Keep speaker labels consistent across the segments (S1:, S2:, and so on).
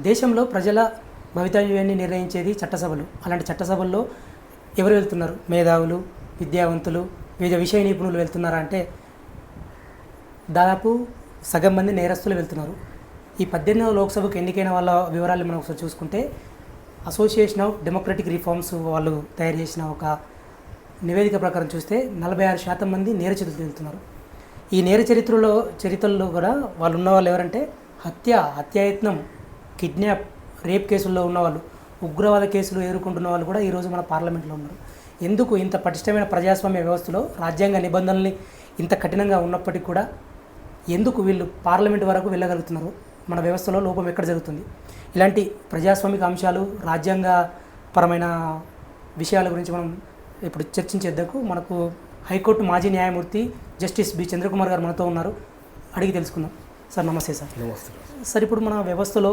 S1: దేశంలో ప్రజల భవితవ్యాన్ని నిర్ణయించేది చట్టసభలు. అలాంటి చట్టసభల్లో ఎవరు వెళ్తున్నారు? మేధావులు, విద్యావంతులు, వివిధ విషయ నిపుణులు వెళ్తున్నారా అంటే దాదాపు సగం మంది నేరస్తులు వెళ్తున్నారు. ఈ 18వ లోక్సభకు ఎన్నికైన వాళ్ళ వివరాలు మనం ఒకసారి చూసుకుంటే అసోసియేషన్ ఆఫ్ డెమోక్రటిక్ రిఫార్మ్స్ వాళ్ళు తయారు చేసిన ఒక నివేదిక ప్రకారం చూస్తే 46% మంది నేర చరిత్రలు వెళ్తున్నారు. ఈ నేర చరిత్రలో కూడా వాళ్ళు ఉన్నవాళ్ళు ఎవరంటే హత్యాయత్నం, కిడ్నాప్, రేప్ కేసుల్లో ఉన్నవాళ్ళు, ఉగ్రవాద కేసులు ఎదుర్కొంటున్న వాళ్ళు కూడా ఈరోజు మన పార్లమెంట్లో ఉన్నారు. ఎందుకు ఇంత పటిష్టమైన ప్రజాస్వామ్య వ్యవస్థలో రాజ్యాంగ నిబంధనల్ని ఇంత కఠినంగా ఉన్నప్పటికీ కూడా ఎందుకు వీళ్ళు పార్లమెంట్ వరకు వెళ్ళగలుగుతున్నారు? మన వ్యవస్థలో లోపం ఎక్కడ జరుగుతుంది? ఇలాంటి ప్రజాస్వామిక అంశాలు, రాజ్యాంగపరమైన విషయాల గురించి మనం ఇప్పుడు చర్చించేందుకు మనకు హైకోర్టు మాజీ న్యాయమూర్తి జస్టిస్ బి చంద్రకుమార్ గారు మనతో ఉన్నారు. అడిగి తెలుసుకుందాం. సార్ నమస్తే. సార్
S2: నమస్తే.
S1: సార్ ఇప్పుడు మన వ్యవస్థలో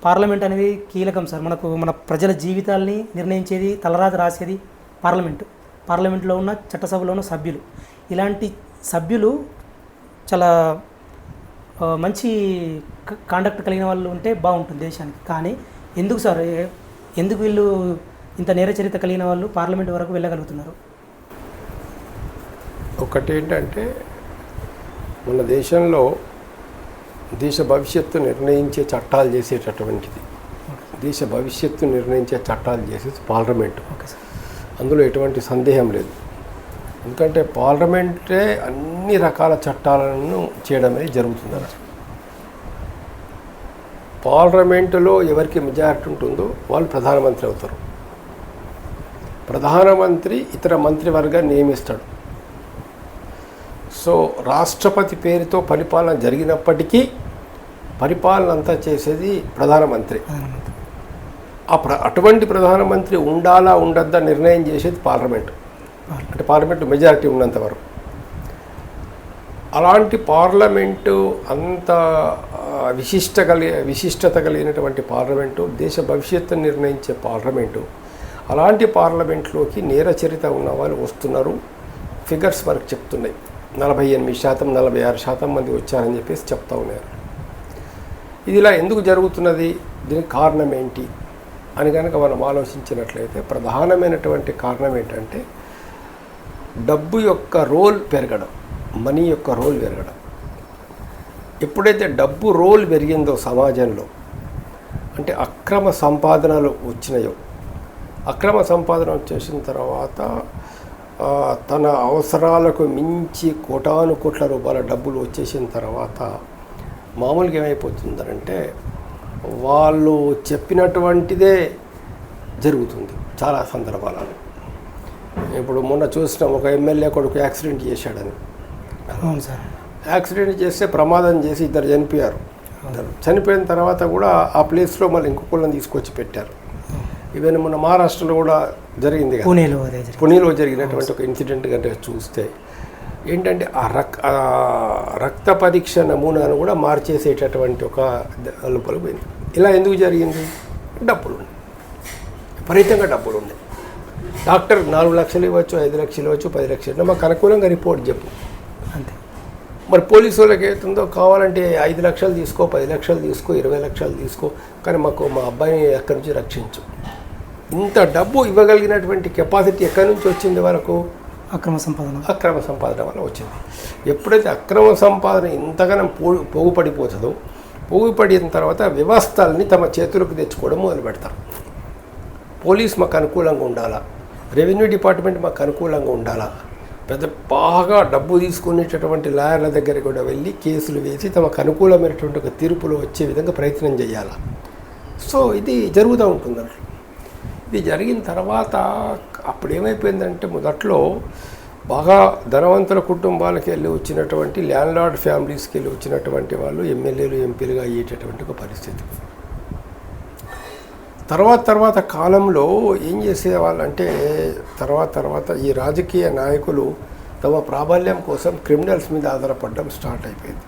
S1: పార్లమెంట్ అనేది కీలకం సార్. మన ప్రజల జీవితాల్ని నిర్ణయించేది, తలరాత రాసేది పార్లమెంట్లో ఉన్న చట్టసభలో ఉన్న సభ్యులు. ఇలాంటి సభ్యులు చాలా మంచి కాండక్ట్ కలిగిన వాళ్ళు ఉంటే బాగుంటుంది దేశానికి. కానీ ఎందుకు సార్, ఎందుకు వీళ్ళు ఇంత నేర చరిత్ర కలిగిన వాళ్ళు పార్లమెంట్ వరకు వెళ్ళగలుగుతున్నారు?
S2: ఒకటేంటంటే మన దేశంలో దేశ భవిష్యత్తు నిర్ణయించే చట్టాలు చేసేటటువంటిది, దేశ భవిష్యత్తు నిర్ణయించే చట్టాలు చేసేది పార్లమెంటు.
S1: Okay sir.
S2: అందులో ఎటువంటి సందేహం లేదు. ఎందుకంటే పార్లమెంటే అన్ని రకాల చట్టాలను చేయడమే జరుగుతుంది. పార్లమెంటులో ఎవరికి మెజారిటీ ఉంటుందో వాళ్ళు ప్రధానమంత్రి అవుతారు. ప్రధానమంత్రి ఇతర మంత్రివర్గాన్ని నియమిస్తాడు. సో రాష్ట్రపతి పేరుతో పరిపాలన జరిగినప్పటికీ పరిపాలన అంతా చేసేది ప్రధానమంత్రి. అటువంటి ప్రధానమంత్రి ఉండాలా ఉండద్దా నిర్ణయం చేసేది పార్లమెంటు. అంటే పార్లమెంటు మెజారిటీ ఉన్నంత వరకు. అలాంటి పార్లమెంటు అంత విశిష్టత కలిగినటువంటి పార్లమెంటు, దేశ భవిష్యత్తును నిర్ణయించే పార్లమెంటు, అలాంటి పార్లమెంట్లోకి నేర చరిత్ర ఉన్న వాళ్ళు వస్తున్నారు. ఫిగర్స్ మనకు చెప్తున్నాయి. 48%, 46% మంది వచ్చారని చెప్పేసి చెప్తా ఉన్నారు. ఇది ఇలా ఎందుకు జరుగుతున్నది, దీనికి కారణం ఏంటి అని కనుక మనం ఆలోచించినట్లయితే ప్రధానమైనటువంటి కారణం ఏంటంటే డబ్బు యొక్క రోల్ పెరగడం, మనీ యొక్క రోల్ పెరగడం. ఎప్పుడైతే డబ్బు రోల్ పెరిగిందో సమాజంలో, అంటే అక్రమ సంపాదనలు వచ్చినాయో, అక్రమ సంపాదన వచ్చేసిన తర్వాత తన అవసరాలకు మించి కోటాను కోట్ల రూపాయల డబ్బులు వచ్చేసిన తర్వాత మామూలుగా ఏమైపోతుందంటే వాళ్ళు చెప్పినటువంటిదే జరుగుతుంది చాలా సందర్భాలలో. ఇప్పుడు మొన్న చూసిన ఒక ఎమ్మెల్యే కొడుకు యాక్సిడెంట్ చేశాడని.
S1: అవును సార్.
S2: యాక్సిడెంట్ చేస్తే ప్రమాదం చేసి 2 చనిపోయారు. చనిపోయిన తర్వాత కూడా ఆ ప్లేస్లో మళ్ళీ ఇంకొకళ్ళని తీసుకొచ్చి పెట్టారు. ఈవెన్ మన మహారాష్ట్రలో కూడా జరిగింది కదా, పుణేలో జరిగినటువంటి ఒక ఇన్సిడెంట్ కనుక చూస్తే ఏంటంటే ఆ రక్త పరీక్ష నమూనాను కూడా మార్చేసేటటువంటి ఒక లోపల పోయింది. ఇలా ఎందుకు జరిగింది? డబ్బులు ఉన్నాయి, విపరీతంగా డబ్బులు ఉన్నాయి. డాక్టర్ 4 లక్షలు ఇవ్వచ్చు, 5 లక్షలు ఇవ్వచ్చు, 10 లక్షలు, మాకు అనుకూలంగా రిపోర్ట్ చెప్పు అంతే. మరి పోలీసు వాళ్ళకి అవుతుందో కావాలంటే 5 లక్షలు తీసుకో, 10 లక్షలు తీసుకో, 20 లక్షలు తీసుకో, కానీ మాకు మా అబ్బాయిని ఎక్కడి నుంచి రక్షించు. ఇంత డబ్బు ఇవ్వగలిగినటువంటి కెపాసిటీ ఎక్కడి నుంచి వచ్చింది వరకు? అక్రమ సంపాదన వల్ల వచ్చింది. ఎప్పుడైతే అక్రమ సంపాదన ఇంతగానో పోగుపడిపోతుందో, పోగుపడిన తర్వాత వ్యవస్థల్ని తమ చేతులకు తెచ్చుకోవడం మొదలు పెడతారు. పోలీస్ మాకు అనుకూలంగా ఉండాలా, రెవెన్యూ డిపార్ట్మెంట్ మాకు అనుకూలంగా ఉండాలా, బాగా డబ్బు తీసుకునేటటువంటి లాయర్ల దగ్గర కూడా వెళ్ళి కేసులు వేసి తమకు అనుకూలమైనటువంటి ఒక తీర్పులు వచ్చే విధంగా ప్రయత్నం చేయాలి. సో ఇది జరుగుతూ ఉంటుంది. ఇది జరిగిన తర్వాత అప్పుడు ఏమైపోయిందంటే మొదట్లో బాగా ధనవంతుల కుటుంబాలకు వెళ్ళి వచ్చినటువంటి ల్యాండ్ లార్డ్ ఫ్యామిలీస్కి వెళ్ళి వచ్చినటువంటి వాళ్ళు ఎమ్మెల్యేలు, ఎంపీలుగా అయ్యేటటువంటి ఒక పరిస్థితి. తర్వాత కాలంలో ఏం చేసేవాళ్ళంటే తర్వాత ఈ రాజకీయ నాయకులు తమ ప్రాబల్యం కోసం క్రిమినల్స్ మీద ఆధారపడడం స్టార్ట్ అయిపోయింది.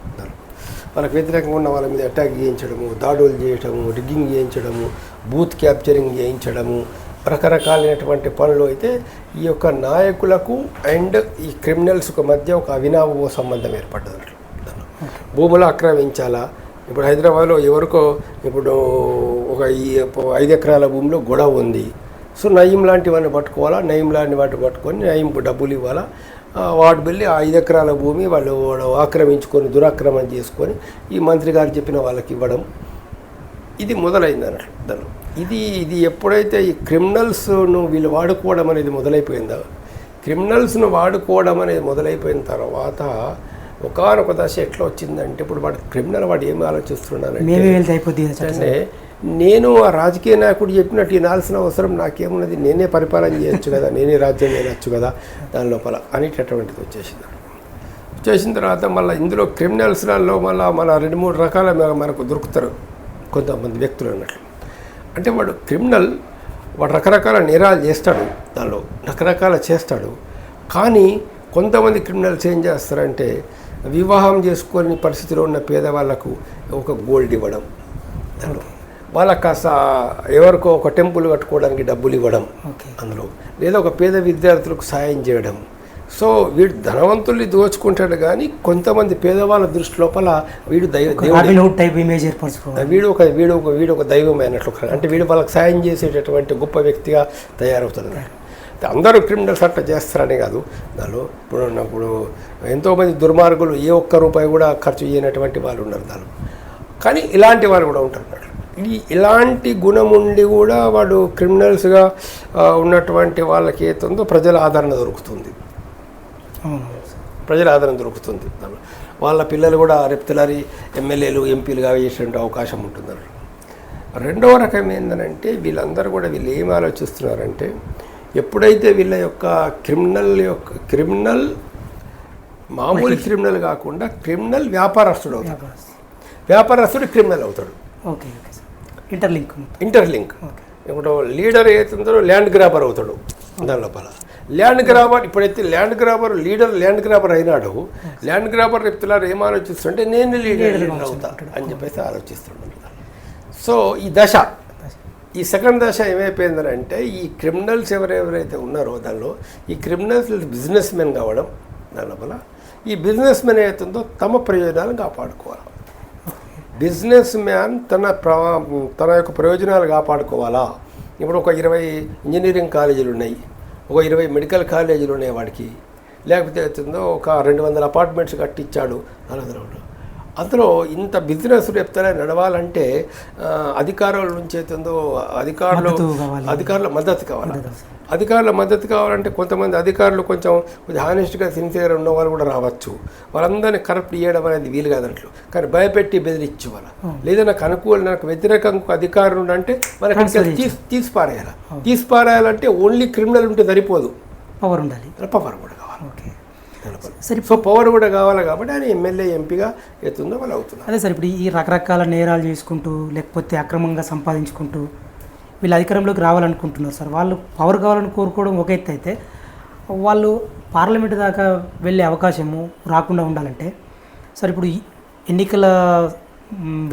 S2: వాళ్ళకి వ్యతిరేకంగా ఉన్న వాళ్ళ మీద అటాక్ చేయించడము, దాడులు చేయడము, రిగ్గింగ్ చేయించడము, బూత్ క్యాప్చరింగ్ చేయించడము, రకరకాలైనటువంటి పనులు అయితే ఈ యొక్క నాయకులకు అండ్ ఈ క్రిమినల్స్కు మధ్య ఒక అవినాభావ సంబంధం ఏర్పడ్డది. భూములు ఆక్రమించాలా, ఇప్పుడు హైదరాబాద్లో ఎవరికో ఇప్పుడు ఒక 5 ఎకరాల భూమిలో గొడవ ఉంది. సో నయీం లాంటి వాడిని పట్టుకోవాలా, నయీం లాంటి వాటిని పట్టుకొని నయీంకు డబ్బులు ఇవ్వాలా. వాటి వెళ్ళి ఆ 5 ఎకరాల భూమి వాళ్ళు ఆక్రమించుకొని దురాక్రమణ చేసుకొని ఈ మంత్రి గారు చెప్పిన వాళ్ళకి ఇవ్వడం, ఇది మొదలైంది అన్నట్లు దానిలో. ఇది ఎప్పుడైతే ఈ క్రిమినల్స్ను వీళ్ళు వాడుకోవడం అనేది మొదలైపోయిందో, క్రిమినల్స్ను వాడుకోవడం అనేది మొదలైపోయిన తర్వాత ఒకనొక దశ ఎట్లా వచ్చిందంటే, ఇప్పుడు వాడు క్రిమినల్ వాడు ఏమి ఆలోచిస్తున్నానంటే, నేను ఆ రాజకీయ నాయకుడు చెప్పినట్టు వినాల్సిన అవసరం నాకేమున్నది, నేనే పరిపాలన చేయొచ్చు కదా, నేనే రాజ్యం చేయొచ్చు కదా దాని లోపల అనేటటువంటిది వచ్చేసింది. వచ్చేసిన తర్వాత మళ్ళీ ఇందులో క్రిమినల్స్లలో మళ్ళీ మన 2-3 రకాల మనకు దొరుకుతారు కొంతమంది వ్యక్తులు అన్నట్లు. అంటే వాడు క్రిమినల్, వాడు రకరకాల నేరాలు చేస్తాడు, దానిలో రకరకాల చేస్తాడు. కానీ కొంతమంది క్రిమినల్స్ ఏం చేస్తారంటే, వివాహం చేసుకొని పరిస్థితిలో ఉన్న పేదవాళ్ళకు ఒక గోల్డ్ ఇవ్వడం, దానిలో వాళ్ళకి కాస్త ఎవరికో ఒక టెంపుల్ కట్టుకోవడానికి డబ్బులు ఇవ్వడం అందులో, లేదా ఒక పేద విద్యార్థులకు సాయం చేయడం. సో వీడు ధనవంతుల్ని దోచుకుంటాడు, కానీ కొంతమంది పేదవాళ్ళ దృష్టి లోపల వీడు వీడు ఒక దైవం అయినట్లు, అంటే వీడు వాళ్ళకి సాయం చేసేటటువంటి గొప్ప వ్యక్తిగా తయారవుతుంది. అందరూ క్రిమినల్స్ అట్లా చేస్తారని కాదు దానిలో. ఇప్పుడు ఎంతోమంది దుర్మార్గులు ఏ ఒక్క రూపాయి కూడా ఖర్చు చేయనటువంటి వాళ్ళు ఉన్నారు దానిలో, కానీ ఇలాంటి వాళ్ళు కూడా ఉంటారు. ఇలాంటి గుణం ఉండి కూడా వాడు క్రిమినల్స్గా ఉన్నటువంటి వాళ్ళకి ఏతుందో ప్రజల ఆదరణ దొరుకుతుంది, దానిలో. వాళ్ళ పిల్లలు కూడా రేపు తెల్లారి ఎమ్మెల్యేలు ఎంపీలుగా వేసేటువంటి అవకాశం ఉంటుంది. రెండవ రకం ఏంటంటే, వీళ్ళందరూ కూడా వీళ్ళు ఏం ఆలోచిస్తున్నారంటే, ఎప్పుడైతే వీళ్ళ యొక్క క్రిమినల్ మామూలు క్రిమినల్ కాకుండా క్రిమినల్ వ్యాపారస్తుడు అవుతాడు, వ్యాపారస్తుడు క్రిమినల్ అవుతాడు. ఇంటర్లింక్. ఇప్పుడు లీడర్ ఏతుందో ల్యాండ్ గ్రాబర్ అవుతాడు దాని లోపల. ల్యాండ్ గ్రాబర్ ఇప్పుడైతే ల్యాండ్ గ్రాబర్ అయినాడు, ల్యాండ్ గ్రాబర్ చెప్తున్నారు ఏం ఆలోచిస్తుంటే, నేను లీడర్ అవుతా అని చెప్పేసి ఆలోచిస్తున్నాడు. సో ఈ సెకండ్ దశ ఏమైపోయిందంటే, ఈ క్రిమినల్స్ ఎవరెవరైతే ఉన్నారో దానిలో, ఈ క్రిమినల్స్ బిజినెస్ మెన్ కావడం దాని లోపల. ఈ బిజినెస్ మెన్ ఏతుందో తమ ప్రయోజనాలను కాపాడుకోవాలి. బిజినెస్ మ్యాన్ తన యొక్క ప్రయోజనాలు కాపాడుకోవాలా. ఇప్పుడు ఒక 20 ఇంజనీరింగ్ కాలేజీలు ఉన్నాయి, ఒక 20 మెడికల్ కాలేజీలు ఉన్నాయి వాడికి, లేకపోతే అవుతుందో ఒక 200 అపార్ట్మెంట్స్ కట్టించాడు అనంతరంలో. అందులో ఇంత బిజినెస్ చెప్తారే నడవాలంటే అధికారుల నుంచి అవుతుందో అధికారుల మద్దతు కావాలి. అధికారుల మద్దతు కావాలంటే కొంతమంది అధికారులు కొంచెం హానెస్ట్గా సిన్సియర్ ఉన్న వాళ్ళు కూడా రావచ్చు. వాళ్ళందరినీ కరప్ట్ చేయడం అనేది వీలు కాదన్నట్లు, కానీ భయపెట్టి బెదిరించి వాళ్ళ, లేదా నాకు వ్యతిరేకంగా అధికారులు అంటే మనకి తీసిపారేయాలంటే ఓన్లీ క్రిమినల్ ఉంటే సరిపోదు, పవర్ కూడా కావాలి.
S1: సరే,
S2: సో పవర్ కూడా కావాలి కాబట్టి ఆయన ఎమ్మెల్యే ఎంపీగా ఎత్తుందో వాళ్ళు అవుతున్నారు.
S1: అదే సార్, ఇప్పుడు ఈ రకరకాల నేరాలు చేసుకుంటూ లేకపోతే అక్రమంగా సంపాదించుకుంటూ వీళ్ళు అధికారంలోకి రావాలనుకుంటున్నారు సార్. వాళ్ళు పవర్ కావాలని కోరుకోవడం ఒక ఎత్తు అయితే, వాళ్ళు పార్లమెంటు దాకా వెళ్ళే అవకాశము రాకుండా ఉండాలంటే సార్, ఇప్పుడు ఎన్నికల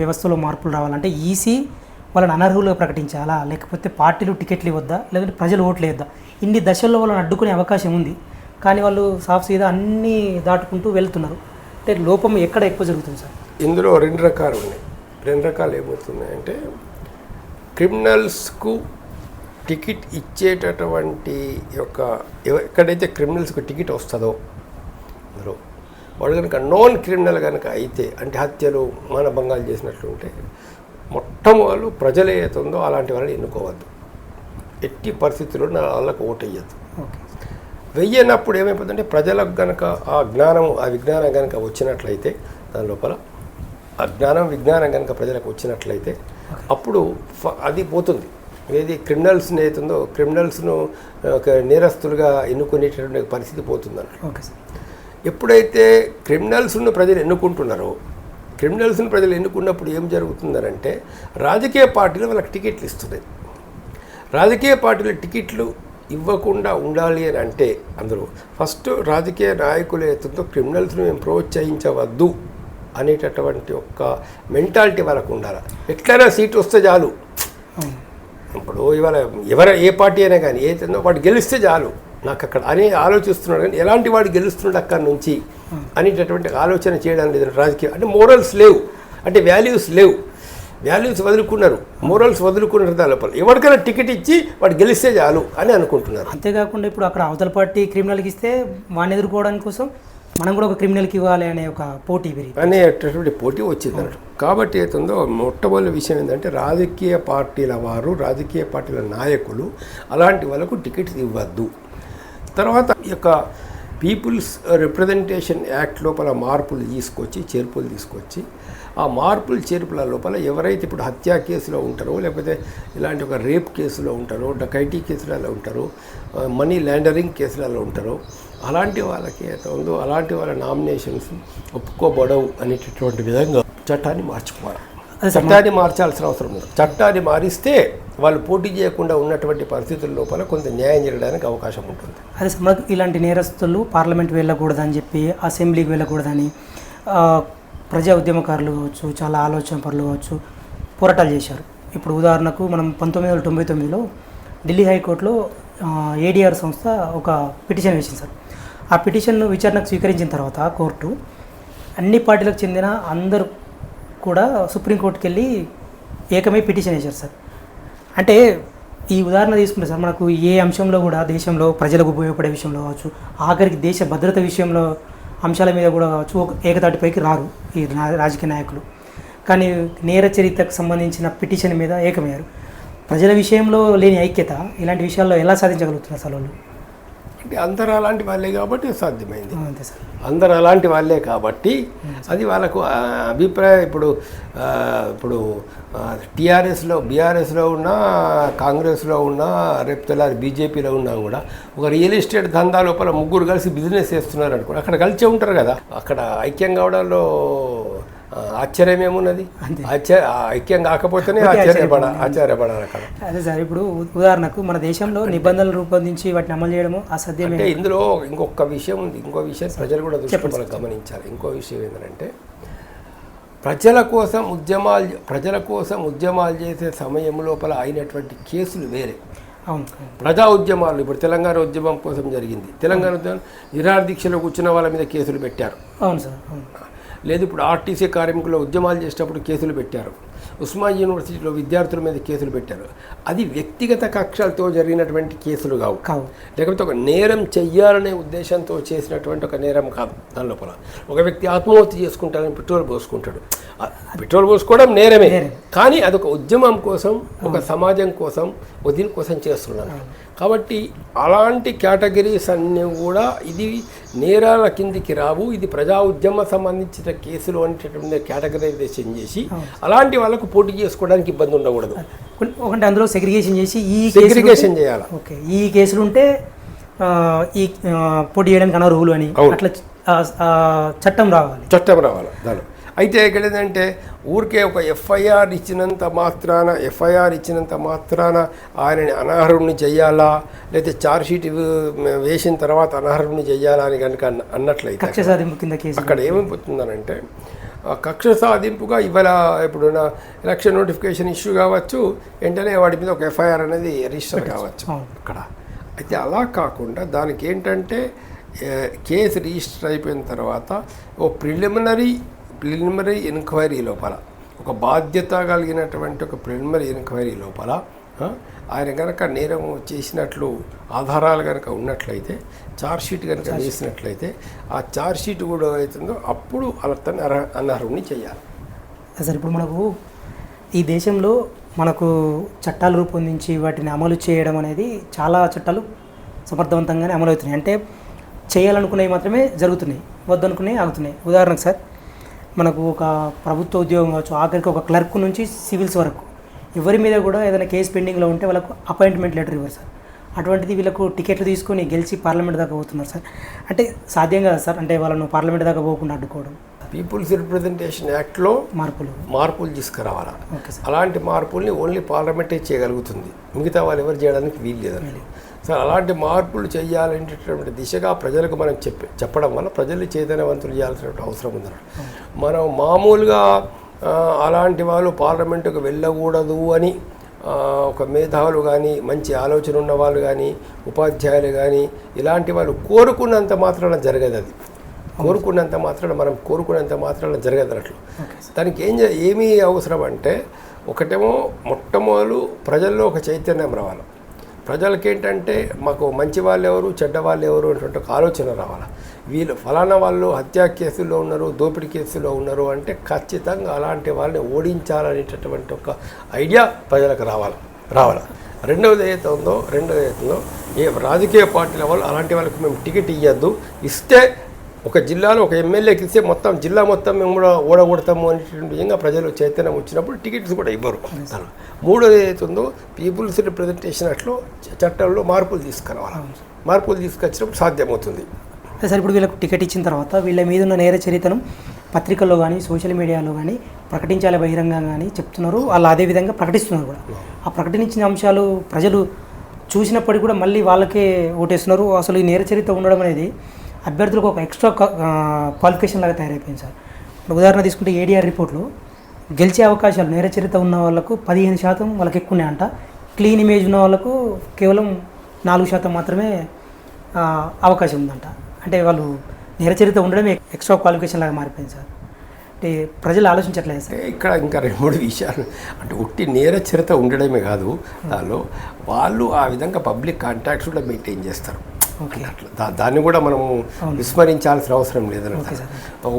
S1: వ్యవస్థలో మార్పులు రావాలంటే ఈసీ వాళ్ళని అనర్హులుగా ప్రకటించాలా, లేకపోతే పార్టీలు టికెట్లు ఇవ్వద్దా, లేదంటే ప్రజలు ఓట్లు వేయద్దా? ఇన్ని దశల్లో వాళ్ళని అడ్డుకునే అవకాశం ఉంది, కానీ వాళ్ళు సాఫ్ సీదా అన్నీ దాటుకుంటూ వెళ్తున్నారు. అంటే లోపం ఎక్కడ ఎక్కువ జరుగుతుంది సార్?
S2: ఇందులో 2 రకాలు ఉన్నాయి. 2 రకాలు ఏమవుతున్నాయంటే, క్రిమినల్స్కు టికెట్ ఇచ్చేటటువంటి ఎక్కడైతే క్రిమినల్స్కు టికెట్ వస్తుందో అందులో వాడు కనుక నాన్ క్రిమినల్ కనుక అయితే, అంటే హత్యలు మానభంగాలు చేసినట్లుంటే, మొట్టమొదలు ప్రజలు ఏతుందో అలాంటి వాళ్ళని ఎన్నుకోవద్దు. ఎట్టి పరిస్థితుల్లో వాళ్ళకు ఓటు వేయద్దు. వెయ్యనప్పుడు ఏమైపోతుందంటే, ప్రజలకు కనుక ఆ విజ్ఞానం కనుక వచ్చినట్లయితే దాని లోపల ఆ విజ్ఞానం కనుక ప్రజలకు వచ్చినట్లయితే అప్పుడు అది పోతుంది. ఏది క్రిమినల్స్ని అవుతుందో క్రిమినల్స్ను నేరస్తులుగా ఎన్నుకునేటటువంటి పరిస్థితి పోతుందన్నమాట.
S1: Okay sir.
S2: ఎప్పుడైతే క్రిమినల్స్ను ప్రజలు ఎన్నుకుంటున్నారో, క్రిమినల్స్ను ప్రజలు ఎన్నుకున్నప్పుడు ఏం జరుగుతుందనంటే, రాజకీయ పార్టీలు వాళ్ళకి టికెట్లు ఇస్తున్నాయి. రాజకీయ పార్టీలు టికెట్లు ఇవ్వకుండా ఉండాలి అని అంటే, అందరూ ఫస్ట్ రాజకీయ నాయకులు ఏతుందో క్రిమినల్స్ను మేము ప్రోత్సహించవద్దు అనేటటువంటి ఒక మెంటాలిటీ వాళ్ళకు ఉండాలి. ఎట్లయినా సీట్ వస్తే చాలు. ఇప్పుడు ఇవాళ ఏ పార్టీ అయినా కానీ ఏదో వాడు గెలిస్తే చాలు నాకు అక్కడ అని ఆలోచిస్తున్నాడు, కానీ ఎలాంటి వాడు గెలుస్తున్నాడు అక్కడి నుంచి అనేటటువంటి ఆలోచన చేయడం లేదు రాజకీయం. అంటే మోరల్స్ లేవు. అంటే వాల్యూస్ లేవు, వాల్యూస్ వదులుకున్నారు, మోరల్స్ వదులుకున్నారు. దాని లోపల ఎవరికైనా టికెట్ ఇచ్చి వాడు గెలిస్తే చాలు అని అనుకుంటున్నారు.
S1: అంతేకాకుండా ఇప్పుడు అక్కడ అవతల పార్టీ క్రిమినల్కి ఇస్తే వాడిని ఎదుర్కోవడానికి కోసం మనం కూడా ఒక క్రిమినల్కి ఇవ్వాలి అనే ఒక పోటీ
S2: అనేటటువంటి పోటీ వచ్చింది అన్నట్టు. కాబట్టి ఏతుందో మొట్టమొదటి విషయం ఏంటంటే రాజకీయ పార్టీల వారు, రాజకీయ పార్టీల నాయకులు అలాంటి వాళ్ళకు టికెట్స్ ఇవ్వద్దు. తర్వాత ఈ యొక్క పీపుల్స్ రిప్రజెంటేషన్ యాక్ట్ లోపల మార్పులు తీసుకొచ్చి, చేర్పులు తీసుకొచ్చి, ఆ మార్పులు చేర్పుల లోపల ఎవరైతే ఇప్పుడు హత్యా కేసులో ఉంటారో, లేకపోతే ఇలాంటి ఒక రేప్ కేసులో ఉంటారో, డకైటీ కేసులలో ఉంటారో, మనీ లాండరింగ్ కేసులలో ఉంటారో, అలాంటి వాళ్ళకి ఏదో ఉందో అలాంటి వాళ్ళ నామినేషన్స్ ఒప్పుకోబడవు అనేటటువంటి విధంగా చట్టాన్ని మార్చుకోవాలి. చట్టాన్ని మార్చాల్సిన అవసరం ఉంది. చట్టాన్ని మారిస్తే వాళ్ళు పోటీ చేయకుండా ఉన్నటువంటి పరిస్థితుల లోపల కొంత న్యాయం జరగడానికి అవకాశం ఉంటుంది.
S1: అదే మనకు ఇలాంటి నేరస్తులు పార్లమెంట్ వెళ్ళకూడదని చెప్పి, అసెంబ్లీకి వెళ్ళకూడదని ప్రజా ఉద్యమకారులు కావచ్చు, చాలా ఆలోచన పరులు కావచ్చు పోరాటాలు చేశారు. ఇప్పుడు ఉదాహరణకు మనం 1999లో ఢిల్లీ హైకోర్టులో ఏడీఆర్ సంస్థ ఒక పిటిషన్ వేసింది సార్. ఆ పిటిషన్ను విచారణకు స్వీకరించిన తర్వాత కోర్టు అన్ని పార్టీలకు చెందిన అందరూ కూడా సుప్రీంకోర్టుకి వెళ్ళి ఏకమై పిటిషన్ వేశారు సార్. అంటే ఈ ఉదాహరణ తీసుకుంటే సార్, మనకు ఏ అంశంలో కూడా దేశంలో ప్రజలకు ఉపయోగపడే విషయంలో కావచ్చు, ఆఖరికి దేశ భద్రత విషయంలో అంశాల మీద కూడా కావచ్చు ఒక ఏకతాటిపైకి రారు ఈ రాజకీయ నాయకులు. కానీ నేర చరిత్రకు సంబంధించిన పిటిషన్ మీద ఏకమయ్యారు. ప్రజల విషయంలో లేని ఐక్యత ఇలాంటి విషయాల్లో ఎలా సాధించగలుగుతున్నారు సార్ వాళ్ళు?
S2: అంటే అందరూ అలాంటి వాళ్ళే కాబట్టి సాధ్యమైంది.
S1: అంతే సార్,
S2: అందరూ అలాంటి వాళ్ళే కాబట్టి అది వాళ్ళకు అభిప్రాయం. ఇప్పుడు టీఆర్ఎస్లో, బీఆర్ఎస్లో ఉన్నా, కాంగ్రెస్లో ఉన్నా, రేపు తెల్లారి బీజేపీలో ఉన్నా కూడా ఒక రియల్ ఎస్టేట్ ధందా లోపల ముగ్గురు కలిసి బిజినెస్ చేస్తున్నారు అనుకో, అక్కడ కలిసే ఉంటారు కదా. అక్కడ ఐక్యం కావడంలో ఆశ్చర్యం ఏమున్నది? ఐక్యం కాకపోతేనే ఆశ్చర్యపడాలి అక్కడ.
S1: అదే సార్, ఇప్పుడు ఉదాహరణకు మన దేశంలో నిబంధనలు రూపొందించి వాటిని అమలు చేయడము అసాధ్యమే.
S2: అంటే ఇందులో ఇంకొక విషయం ఉంది. ఇంకో విషయం ప్రజలు కూడా దృష్టి గమనించాలి. ఇంకో విషయం ఏంటంటే ప్రజల కోసం ఉద్యమాలు చేసే సమయం లోపల అయినటువంటి కేసులు వేరే.
S1: అవును,
S2: ప్రజా ఉద్యమాలు ఇప్పుడు తెలంగాణ ఉద్యమం కోసం జరిగింది. తెలంగాణ ఉద్యమం నిరాహార దీక్షలో కూర్చున్న వాళ్ళ మీద కేసులు పెట్టారు.
S1: అవును సార్, అవును.
S2: లేదు ఇప్పుడు ఆర్టీసీ కార్మికులు ఉద్యమాలు చేసేటప్పుడు కేసులు పెట్టారు. ఉస్మానియా యూనివర్సిటీలో విద్యార్థుల మీద కేసులు పెట్టారు. అది వ్యక్తిగత కక్షలతో జరిగినటువంటి కేసులు కావు, లేకపోతే ఒక నేరం చెయ్యాలనే ఉద్దేశంతో చేసినటువంటి ఒక నేరం కాదు. దాని లోపల ఒక వ్యక్తి ఆత్మహత్య చేసుకుంటాడని పెట్రోల్ పోసుకుంటాడు. పెట్రోల్ పోసుకోవడం నేరమే, కానీ అదొక ఉద్యమం కోసం, ఒక సమాజం కోసం, దీనికోసం చేస్తున్నాను. కాబట్టి అలాంటి కేటగిరీస్ అన్నీ కూడా ఇది నేరాల కిందికి రావు, ఇది ప్రజా ఉద్యమ సంబంధించిన కేసులు అనేటటువంటి కేటగరైజేషన్ చేసి అలాంటి వాళ్ళకు పోటీ చేసుకోవడానికి ఇబ్బంది ఉండకూడదు.
S1: ఒకటి అందులో సెగ్రిగేషన్ చేసి
S2: సెగ్రిగేషన్ చేయాలి.
S1: ఓకే, ఈ కేసులు ఉంటే ఈ పోటీ చేయడానికి అనర్హులు అని అట్లా చట్టం రావాలి
S2: దాని. అయితే ఇక్కడ ఏంటంటే ఊరికే ఒక ఎఫ్ఐఆర్ ఇచ్చినంత మాత్రాన ఆయనని అనర్హుడిని చెయ్యాలా, లేకపోతే ఛార్జ్షీట్ వేసిన తర్వాత అనర్హుడిని చెయ్యాలా అని కనుక అన్నట్లయితే
S1: కక్ష సాధింపు కింద కేసు
S2: అక్కడ ఏమైపోతుందనంటే కక్ష సాధింపుగా ఇవాళ ఇప్పుడు ఎలక్షన్ నోటిఫికేషన్ ఇష్యూ కావచ్చు, వెంటనే వాడి మీద ఒక ఎఫ్ఐఆర్ అనేది రిజిస్టర్ కావచ్చు అక్కడ. అయితే అలా కాకుండా దానికి ఏంటంటే కేసు రిజిస్టర్ అయిపోయిన తర్వాత ఓ ప్రిలిమినరీ ఎంక్వైరీ లోపల, ఒక బాధ్యత కలిగినటువంటి ఒక ప్రిలిమినరీ ఎంక్వైరీ లోపల ఆయన కనుక నేరం చేసినట్లు ఆధారాలు కనుక ఉన్నట్లయితే, ఛార్జ్షీట్ కనుక వేసినట్లయితే, ఆ ఛార్జ్షీట్ కూడా అవుతుందో అప్పుడు అతన్ని అనర్హుడిని చేయాలి.
S1: సార్, ఇప్పుడు మనకు ఈ దేశంలో మనకు చట్టాలు రూపొందించి వాటిని అమలు చేయడం అనేది చాలా చట్టాలు సమర్థవంతంగానే అమలు అవుతున్నాయి. అంటే చేయాలనుకునేవి మాత్రమే జరుగుతున్నాయి, వద్దనుకునేవి ఆగుతున్నాయి. ఉదాహరణకు సార్, మనకు ఒక ప్రభుత్వ ఉద్యోగం కావచ్చు, ఆఖరికి ఒక క్లర్క్ నుంచి సివిల్స్ వరకు ఎవరి మీద కూడా ఏదైనా కేసు పెండింగ్లో ఉంటే వాళ్ళకు అపాయింట్మెంట్ లెటర్ ఇవ్వరు సార్. అటువంటిది వీళ్ళకు టికెట్లు తీసుకొని గెలిచి పార్లమెంట్ దాకా పోతున్నారు సార్. అంటే సాధ్యం కదా సార్, అంటే వాళ్ళను పార్లమెంట్ దాకా పోకుండా అడ్డుకోవడం.
S2: పీపుల్స్ రిప్రజెంటేషన్ యాక్ట్లో మార్పులు తీసుకురావాలి. అలాంటి మార్పుల్ని ఓన్లీ పార్లమెంటే చేయగలుగుతుంది, మిగతా వాళ్ళు ఎవరు చేయడానికి వీలు లేదండి సార్. అలాంటి మార్పులు చేయాలనేటటువంటి దిశగా ప్రజలకు మనం చెప్పడం వల్ల ప్రజల్ని చైతన్యవంతులు చేయాల్సిన అవసరం ఉందన్నమాట. మనం మామూలుగా అలాంటి వాళ్ళు పార్లమెంటుకు వెళ్ళకూడదు అని ఒక మేధావులు కానీ, మంచి ఆలోచన ఉన్న వాళ్ళు కానీ, ఉపాధ్యాయులు కానీ, ఇలాంటి వాళ్ళు కోరుకున్నంత మాత్రాన జరగదు. అది కోరుకున్నంత మాత్రాన మనం కోరుకున్నంత మాత్రాన జరగదు అట్లా. దానికి ఏమీ అవసరం అంటే ఒకటేమో మొట్టమొదలు ప్రజల్లో ఒక చైతన్యం రావాలి. ప్రజలకి ఏంటంటే మాకు మంచి వాళ్ళు ఎవరు చెడ్డ వాళ్ళు ఎవరు అనేటువంటి ఒక ఆలోచన రావాలి. వీళ్ళు ఫలానా వాళ్ళు హత్యా కేసుల్లో ఉన్నారు, దోపిడీ కేసులో ఉన్నారు అంటే ఖచ్చితంగా అలాంటి వాళ్ళని ఓడించాలనేటటువంటి ఒక ఐడియా ప్రజలకు రావాలి. రెండవది ఏదైతే ఉందో ఏ రాజకీయ పార్టీల వాళ్ళు అలాంటి వాళ్ళకి మేము టికెట్ ఇవ్వద్దు, ఇస్తే ఒక జిల్లాలో ఒక ఎమ్మెల్యేకి ఇస్తే మొత్తం జిల్లా మొత్తం మేము కూడా ఓడగొడతాము అనేటువంటి విధంగా ప్రజలు చైతన్యం వచ్చినప్పుడు టికెట్స్ కూడా ఇవ్వరు. మూడోది ఏదైతే ఉందో పీపుల్స్ రిప్రజెంటేషన్ అట్లో చట్టంలో మార్పులు తీసుకొచ్చినప్పుడు సాధ్యమవుతుంది.
S1: సార్ ఇప్పుడు వీళ్ళకు టికెట్ ఇచ్చిన తర్వాత వీళ్ళ మీద ఉన్న నేర చరిత్రను పత్రికల్లో కానీ సోషల్ మీడియాలో కానీ ప్రకటించాలి బహిరంగంగా కానీ చెప్తున్నారు. వాళ్ళు అదేవిధంగా ప్రకటిస్తున్నారు కూడా. ఆ ప్రకటించిన అంశాలు ప్రజలు చూసినప్పటికీ కూడా మళ్ళీ వాళ్ళకే ఓటేస్తున్నారు. అసలు ఈ నేర చరిత్ర ఉండడం అనేది అభ్యర్థులకు ఒక ఎక్స్ట్రా క్వాలిఫికేషన్ లాగా తయారైపోయింది సార్. ఇప్పుడు ఉదాహరణ తీసుకుంటే ఏడీఆర్ రిపోర్ట్లో గెలిచే అవకాశాలు నేర చరిత్ర ఉన్న వాళ్ళకు 15% వాళ్ళకి ఎక్కువనే అంట. క్లీన్ ఇమేజ్ ఉన్న వాళ్ళకు కేవలం 4% మాత్రమే అవకాశం ఉందంట. అంటే వాళ్ళు నేర చరిత్ర ఉండడమే ఎక్స్ట్రా క్వాలిఫికేషన్ లాగా మారిపోయింది సార్. అంటే ప్రజలు ఆలోచించట్లేదు సార్.
S2: ఇక్కడ ఇంకా 2-3 విషయాలు అంటే ఉట్టి నేర చరిత్ర ఉండడమే కాదు, దానిలో వాళ్ళు ఆ విధంగా పబ్లిక్ కాంటాక్ట్స్ కూడా మెయింటైన్ చేస్తారు. అట్లా దాన్ని కూడా మనము విస్మరించాల్సిన అవసరం లేదన్నమాట.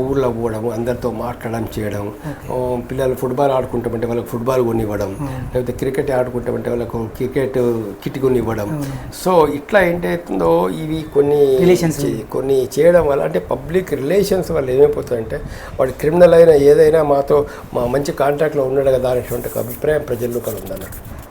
S2: ఊళ్ళో పోవడం, అందరితో మాట్లాడడం చేయడం, పిల్లలు ఫుట్బాల్ ఆడుకుంటామంటే వాళ్ళకి ఫుట్బాల్ కొనివ్వడం, లేకపోతే క్రికెట్ ఆడుకుంటామంటే వాళ్ళకు క్రికెట్ కిట్ కొనివ్వడం. సో ఇట్లా ఏంటవుతుందో ఇవి కొన్ని చేయడం వల్ల అంటే పబ్లిక్ రిలేషన్స్ వల్ల ఏమైపోతుందంటే వాడు క్రిమినల్ అయినా ఏదైనా మా మంచి కాంటాక్ట్లో ఉన్నాడు కదా అనేటువంటి అభిప్రాయం ప్రజల్లో ఉందన్నట్టు.